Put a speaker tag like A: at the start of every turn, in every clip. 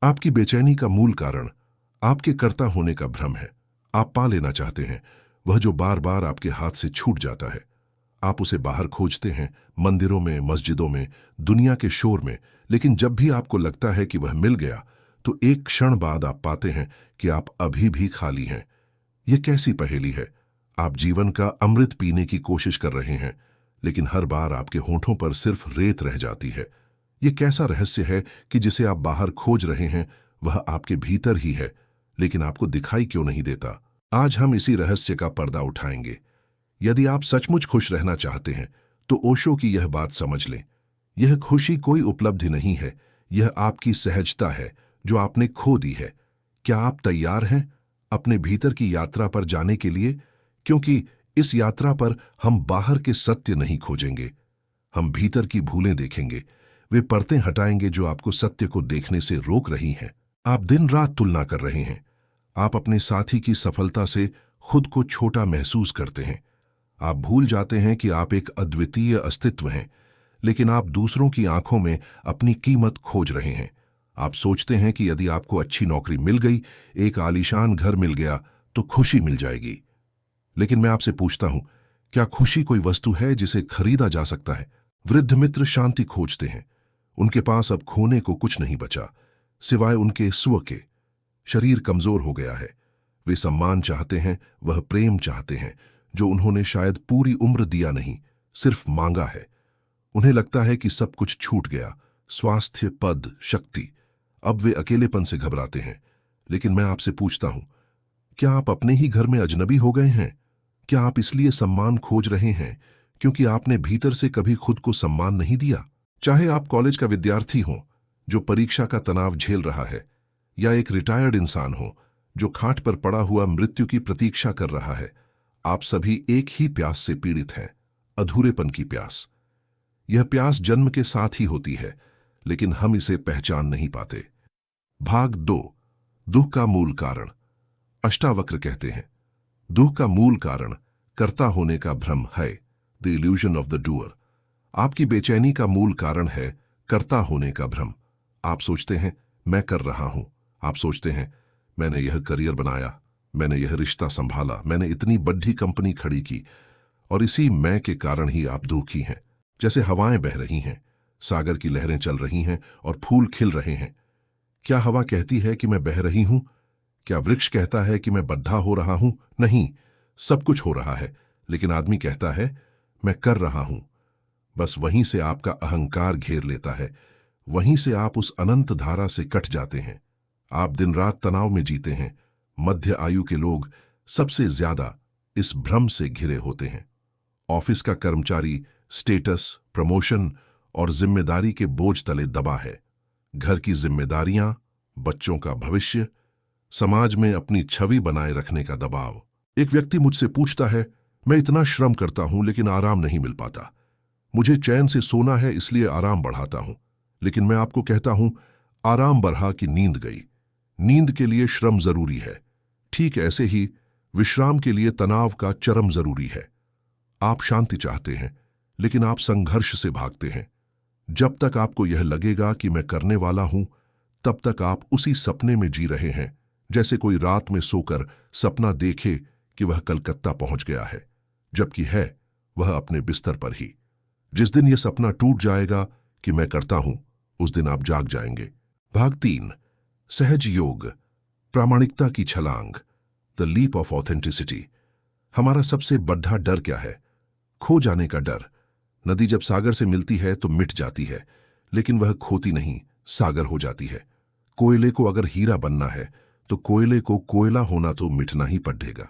A: आपकी बेचैनी का मूल कारण आपके कर्ता होने का भ्रम है। आप पा लेना चाहते हैं वह जो बार बार आपके हाथ से छूट जाता है। आप उसे बाहर खोजते हैं, मंदिरों में, मस्जिदों में, दुनिया के शोर में, लेकिन जब भी आपको लगता है कि वह मिल गया तो एक क्षण बाद आप पाते हैं कि आप अभी भी खाली हैं। यह कैसी पहेली है? आप जीवन का अमृत पीने की कोशिश कर रहे हैं, लेकिन हर बार आपके होंठों पर सिर्फ रेत रह जाती है। यह कैसा रहस्य है कि जिसे आप बाहर खोज रहे हैं वह आपके भीतर ही है, लेकिन आपको दिखाई क्यों नहीं देता? आज हम इसी रहस्य का पर्दा उठाएंगे। यदि आप सचमुच खुश रहना चाहते हैं तो ओशो की यह बात समझ लें। यह खुशी कोई उपलब्धि नहीं है, यह आपकी सहजता है जो आपने खो दी है। क्या आप तैयार हैं अपने भीतर की यात्रा पर जाने के लिए? क्योंकि इस यात्रा पर हम बाहर के सत्य नहीं खोजेंगे, हम भीतर की भूलें देखेंगे। वे परतें हटाएंगे जो आपको सत्य को देखने से रोक रही हैं। आप दिन रात तुलना कर रहे हैं। आप अपने साथी की सफलता से खुद को छोटा महसूस करते हैं। आप भूल जाते हैं कि आप एक अद्वितीय अस्तित्व हैं, लेकिन आप दूसरों की आंखों में अपनी कीमत खोज रहे हैं। आप सोचते हैं कि यदि आपको अच्छी नौकरी मिल गई, एक आलीशान घर मिल गया, तो खुशी मिल जाएगी। लेकिन मैं आपसे पूछता हूं, क्या खुशी कोई वस्तु है जिसे खरीदा जा सकता है? वृद्ध मित्र शांति खोजते हैं। उनके पास अब खोने को कुछ नहीं बचा सिवाय उनके स्व के। शरीर कमजोर हो गया है। वे सम्मान चाहते हैं, वह प्रेम चाहते हैं जो उन्होंने शायद पूरी उम्र दिया नहीं, सिर्फ मांगा है। उन्हें लगता है कि सब कुछ छूट गया, स्वास्थ्य, पद, शक्ति। अब वे अकेलेपन से घबराते हैं। लेकिन मैं आपसे पूछता हूं, क्या आप अपने ही घर में अजनबी हो गए हैं? क्या आप इसलिए सम्मान खोज रहे हैं क्योंकि आपने भीतर से कभी खुद को सम्मान नहीं दिया? चाहे आप कॉलेज का विद्यार्थी हो जो परीक्षा का तनाव झेल रहा है, या एक रिटायर्ड इंसान हो जो खाट पर पड़ा हुआ मृत्यु की प्रतीक्षा कर रहा है, आप सभी एक ही प्यास से पीड़ित हैं, अधूरेपन की प्यास। यह प्यास जन्म के साथ ही होती है, लेकिन हम इसे पहचान नहीं पाते। भाग 2, दुख का मूल कारण। अष्टावक्र कहते हैं, दुख का मूल कारण कर्ता होने का भ्रम है, the illusion of the doer. आपकी बेचैनी का मूल कारण है कर्ता होने का भ्रम। आप सोचते हैं मैं कर रहा हूं। आप सोचते हैं मैंने यह करियर बनाया, मैंने यह रिश्ता संभाला, मैंने इतनी बड़ी कंपनी खड़ी की, और इसी मैं के कारण ही आप दुखी हैं। जैसे हवाएं बह रही हैं, सागर की लहरें चल रही हैं और फूल खिल रहे हैं। क्या हवा कहती है कि मैं बह रही हूं? क्या वृक्ष कहता है कि मैं बद्धा हो रहा हूं? नहीं, सब कुछ हो रहा है, लेकिन आदमी कहता है मैं कर रहा हूं। बस वहीं से आपका अहंकार घेर लेता है, वहीं से आप उस अनंत धारा से कट जाते हैं। आप दिन रात तनाव में जीते हैं। मध्य आयु के लोग सबसे ज्यादा इस भ्रम से घिरे होते हैं। ऑफिस का कर्मचारी स्टेटस, प्रमोशन और जिम्मेदारी के बोझ तले दबा है। घर की जिम्मेदारियां, बच्चों का भविष्य, समाज में अपनी छवि बनाए रखने का दबाव। एक व्यक्ति मुझसे पूछता है, मैं इतना श्रम करता हूं लेकिन आराम नहीं मिल पाता। मुझे चैन से सोना है इसलिए आराम बढ़ाता हूं। लेकिन मैं आपको कहता हूं, आराम बढ़ा कि नींद गई। नींद के लिए श्रम जरूरी है। ठीक ऐसे ही विश्राम के लिए तनाव का चरम जरूरी है। आप शांति चाहते हैं, लेकिन आप संघर्ष से भागते हैं। जब तक आपको यह लगेगा कि मैं करने वाला हूं, तब तक आप उसी सपने में जी रहे हैं, जैसे कोई रात में सोकर सपना देखे कि वह कलकत्ता पहुंच गया है, जबकि है वह अपने बिस्तर पर ही। जिस दिन यह सपना टूट जाएगा कि मैं करता हूं, उस दिन आप जाग जाएंगे। भाग 3, सहज योग, प्रामाणिकता की छलांग, द लीप ऑफ ऑथेंटिसिटी। हमारा सबसे बड़ा डर क्या है? खो जाने का डर। नदी जब सागर से मिलती है तो मिट जाती है, लेकिन वह खोती नहीं, सागर हो जाती है। कोयले को अगर हीरा बनना है तो कोयले को कोयला होना तो मिटना ही पड़ेगा।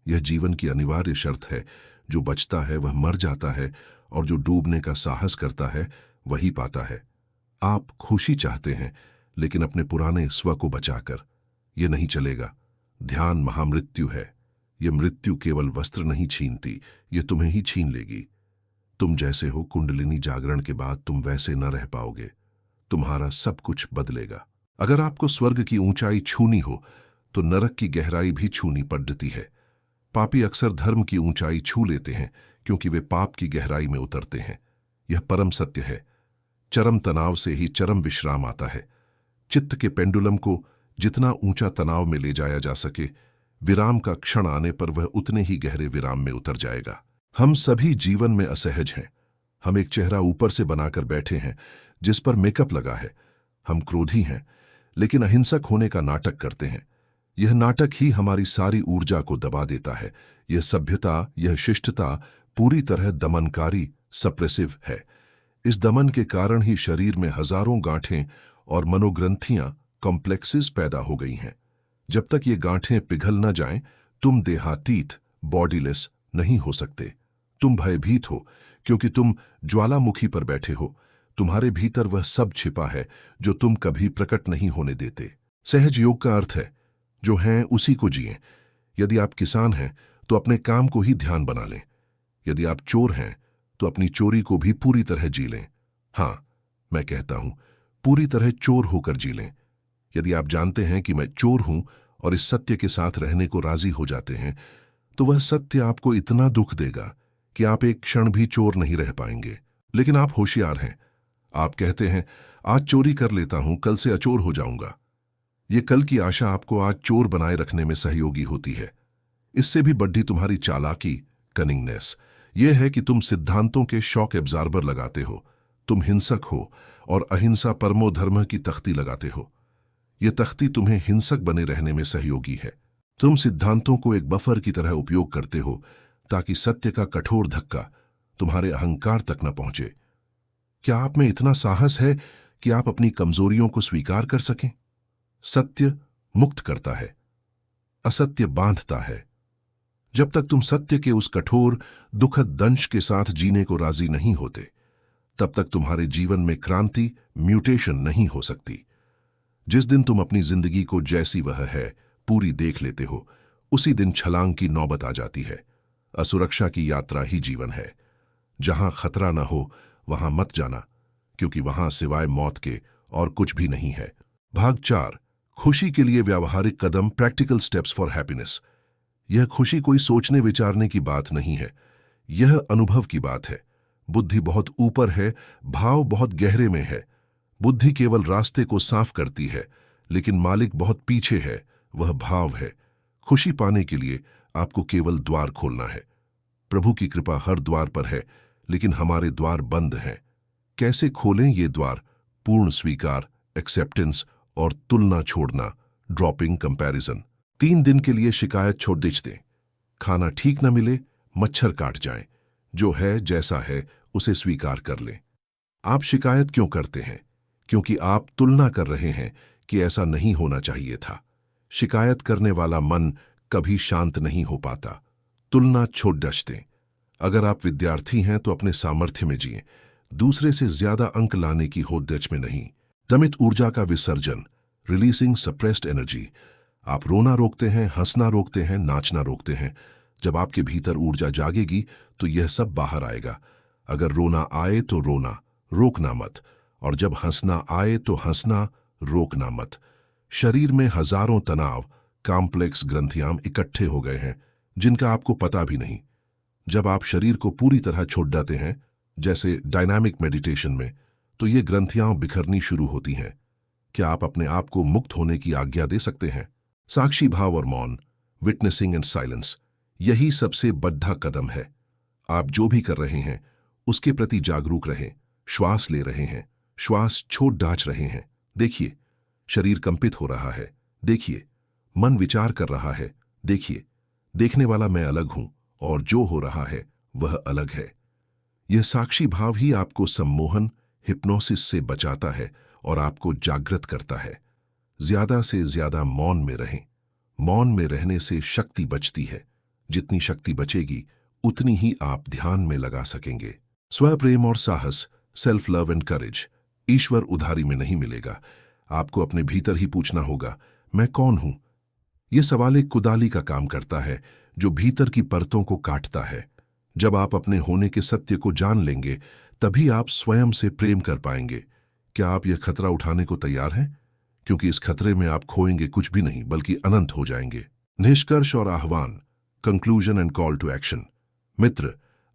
A: यह जीवन की अनिवार्य शर्त है। जो बचता है वह मर जाता है, और जो डूबने का साहस करता है वही पाता है। आप खुशी चाहते हैं, लेकिन अपने पुराने स्व को बचाकर। यह नहीं चलेगा। ध्यान महामृत्यु है। यह मृत्यु केवल वस्त्र नहीं छीनती, यह तुम्हें ही छीन लेगी। तुम जैसे हो, कुंडलिनी जागरण के बाद तुम वैसे न रह पाओगे। तुम्हारा सब कुछ बदलेगा। अगर आपको स्वर्ग की ऊंचाई छूनी हो तो नरक की गहराई भी छूनी पड़ती है। पापी अक्सर धर्म की ऊंचाई छू लेते हैं क्योंकि वे पाप की गहराई में उतरते हैं। यह परम सत्य है। चरम तनाव से ही चरम विश्राम आता है। चित्त के पेंडुलम को जितना ऊंचा तनाव में ले जाया जा सके, विराम का क्षण आने पर वह उतने ही गहरे विराम में उतर जाएगा। हम सभी जीवन में असहज हैं। हम एक चेहरा ऊपर से बनाकर बैठे हैं जिस पर मेकअप लगा है। हम क्रोधी हैं, लेकिन अहिंसक होने का नाटक करते हैं। यह नाटक ही हमारी सारी ऊर्जा को दबा देता है। यह सभ्यता, यह शिष्टता पूरी तरह दमनकारी, सप्रेसिव है। इस दमन के कारण ही शरीर में हजारों गांठें और मनोग्रंथियां, कॉम्प्लेक्सेस पैदा हो गई हैं। जब तक ये गांठें पिघल न जाएं, तुम देहातीत, बॉडीलेस नहीं हो सकते। तुम भयभीत हो क्योंकि तुम ज्वालामुखी पर बैठे हो। तुम्हारे भीतर वह सब छिपा है जो तुम कभी प्रकट नहीं होने देते। सहज योग का अर्थ है, जो हैं उसी को जिएं। यदि आप किसान हैं तो अपने काम को ही ध्यान बना लें। यदि आप चोर हैं तो अपनी चोरी को भी पूरी तरह जी लें। हाँ, मैं कहता हूं, पूरी तरह चोर होकर जी लें। यदि आप जानते हैं कि मैं चोर हूं और इस सत्य के साथ रहने को राजी हो जाते हैं, तो वह सत्य आपको इतना दुख देगा कि आप एक क्षण भी चोर नहीं रह पाएंगे। लेकिन आप होशियार हैं। आप कहते हैं, आज चोरी कर लेता हूं, कल से अचोर हो जाऊंगा। ये कल की आशा आपको आज चोर बनाए रखने में सहयोगी होती है। इससे भी बड़ी तुम्हारी चालाकी, कनिंगनेस, यह है कि तुम सिद्धांतों के शॉक एब्जॉर्बर लगाते हो। तुम हिंसक हो और अहिंसा परमो धर्म की तख्ती लगाते हो। यह तख्ती तुम्हें हिंसक बने रहने में सहयोगी है। तुम सिद्धांतों को एक बफर की तरह उपयोग करते हो ताकि सत्य का कठोर धक्का तुम्हारे अहंकार तक न पहुंचे। क्या आप में इतना साहस है कि आप अपनी कमजोरियों को स्वीकार कर सकें? सत्य मुक्त करता है, असत्य बांधता है। जब तक तुम सत्य के उस कठोर, दुखद दंश के साथ जीने को राजी नहीं होते, तब तक तुम्हारे जीवन में क्रांति, म्यूटेशन नहीं हो सकती। जिस दिन तुम अपनी जिंदगी को जैसी वह है पूरी देख लेते हो, उसी दिन छलांग की नौबत आ जाती है। असुरक्षा की यात्रा ही जीवन है। जहां खतरा न हो वहां मत जाना, क्योंकि वहां सिवाय मौत के और कुछ भी नहीं है। भाग 4, खुशी के लिए व्यावहारिक कदम, प्रैक्टिकल स्टेप्स फॉर हैप्पीनेस। यह खुशी कोई सोचने विचारने की बात नहीं है, यह अनुभव की बात है। बुद्धि बहुत ऊपर है, भाव बहुत गहरे में है। बुद्धि केवल रास्ते को साफ करती है, लेकिन मालिक बहुत पीछे है, वह भाव है। खुशी पाने के लिए आपको केवल द्वार खोलना है। प्रभु की कृपा हर द्वार पर है, लेकिन हमारे द्वार बंद हैं। कैसे खोलें ये द्वार? पूर्ण स्वीकार, एक्सेप्टेंस और तुलना छोड़ना, ड्रॉपिंग कंपैरिजन। 3 दिन के लिए शिकायत छोड़ दें। खाना ठीक न मिले, मच्छर काट जाए, जो है जैसा है उसे स्वीकार कर लें। आप शिकायत क्यों करते हैं? क्योंकि आप तुलना कर रहे हैं कि ऐसा नहीं होना चाहिए था। शिकायत करने वाला मन कभी शांत नहीं हो पाता। तुलना छोड़ दें। अगर आप विद्यार्थी हैं तो अपने सामर्थ्य में जिएं, दूसरे से ज्यादा अंक लाने की होड़ में नहीं। दमित ऊर्जा का विसर्जन, रिलीजिंग सप्रेस्ड एनर्जी। आप रोना रोकते हैं, हंसना रोकते हैं, नाचना रोकते हैं। जब आपके भीतर ऊर्जा जागेगी तो यह सब बाहर आएगा। अगर रोना आए तो रोना, रोकना मत। और जब हंसना आए तो हंसना, रोकना मत। शरीर में हजारों तनाव, कॉम्प्लेक्स ग्रंथियां इकट्ठे हो गए हैं जिनका आपको पता भी नहीं। जब आप शरीर को पूरी तरह छोड़ देते हैं, जैसे डायनामिक मेडिटेशन में, तो ये ग्रंथियां बिखरनी शुरू होती हैं। क्या आप अपने आप को मुक्त होने की आज्ञा दे सकते हैं? साक्षी भाव और मौन, विटनेसिंग एंड साइलेंस, यही सबसे बड़ा कदम है। आप जो भी कर रहे हैं उसके प्रति जागरूक रहें। श्वास ले रहे हैं, श्वास छोड़ डाच रहे हैं, देखिए। शरीर कंपित हो रहा है, देखिए। मन विचार कर रहा है, देखिए। देखने वाला मैं अलग हूं और जो हो रहा है वह अलग है। यह साक्षी भाव ही आपको सम्मोहन, हिप्नोसिस से बचाता है और आपको जागृत करता है। ज्यादा से ज्यादा मौन में रहें। मौन में रहने से शक्ति बचती है। जितनी शक्ति बचेगी उतनी ही आप ध्यान में लगा सकेंगे। स्वप्रेम और साहस, सेल्फ लव एंड करेज, ईश्वर उधारी में नहीं मिलेगा। आपको अपने भीतर ही पूछना होगा, मैं कौन हूं? यह सवाल एक कुदाली का काम करता है जो भीतर की परतों को काटता है। जब आप अपने होने के सत्य को जान लेंगे, तभी आप स्वयं से प्रेम कर पाएंगे। क्या आप यह खतरा उठाने को तैयार हैं? क्योंकि इस खतरे में आप खोएंगे कुछ भी नहीं, बल्कि अनंत हो जाएंगे। निष्कर्ष और आह्वान, conclusion and call to action. मित्र,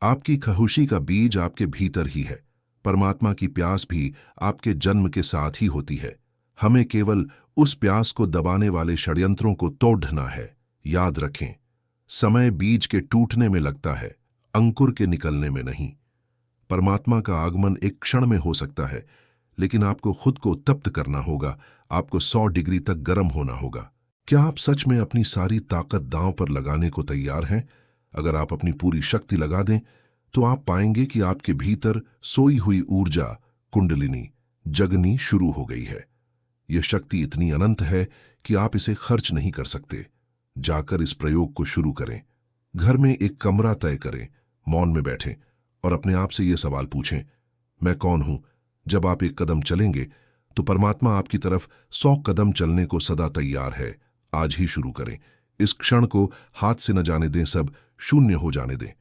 A: आपकी खुशी का बीज आपके भीतर ही है। परमात्मा की प्यास भी आपके जन्म के साथ ही होती है। हमें केवल उस प्यास को दबाने वाले षड्यंत्रों को तोड़ना है। याद रखें, समय बीज के टूटने में लगता है, अंकुर के निकलने में नहीं। परमात्मा का आगमन एक क्षण में हो सकता है, लेकिन आपको खुद को तप्त करना होगा, आपको 100 डिग्री तक गर्म होना होगा। क्या आप सच में अपनी सारी ताकत दांव पर लगाने को तैयार हैं? अगर आप अपनी पूरी शक्ति लगा दें, तो आप पाएंगे कि आपके भीतर सोई हुई ऊर्जा कुंडलिनी जगनी शुरू हो गई है। यह शक्ति इतनी अनंत है कि आप इसे खर्च नहीं कर सकते। जाकर इस प्रयोग को शुरू करें। घर में एक कमरा तय करें, मौन में बैठें और अपने आप से यह सवाल पूछें, मैं कौन हूं? जब आप एक कदम चलेंगे तो परमात्मा आपकी तरफ 100 कदम चलने को सदा तैयार है। आज ही शुरू करें। इस क्षण को हाथ से न जाने दें, सब शून्य हो जाने दें।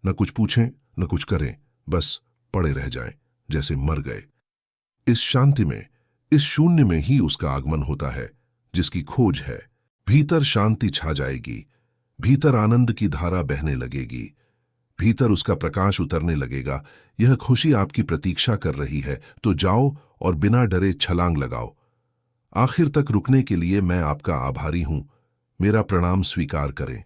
A: न कुछ पूछें, न कुछ करें, बस पड़े रह जाएं जैसे मर गए। इस शांति में, इस शून्य में ही उसका आगमन होता है जिसकी खोज है। भीतर शांति छा जाएगी, भीतर आनंद की धारा बहने लगेगी, भीतर उसका प्रकाश उतरने लगेगा। यह खुशी आपकी प्रतीक्षा कर रही है, तो जाओ और बिना डरे छलांग लगाओ। आखिर तक रुकने के लिए मैं आपका आभारी हूं। मेरा प्रणाम स्वीकार करें।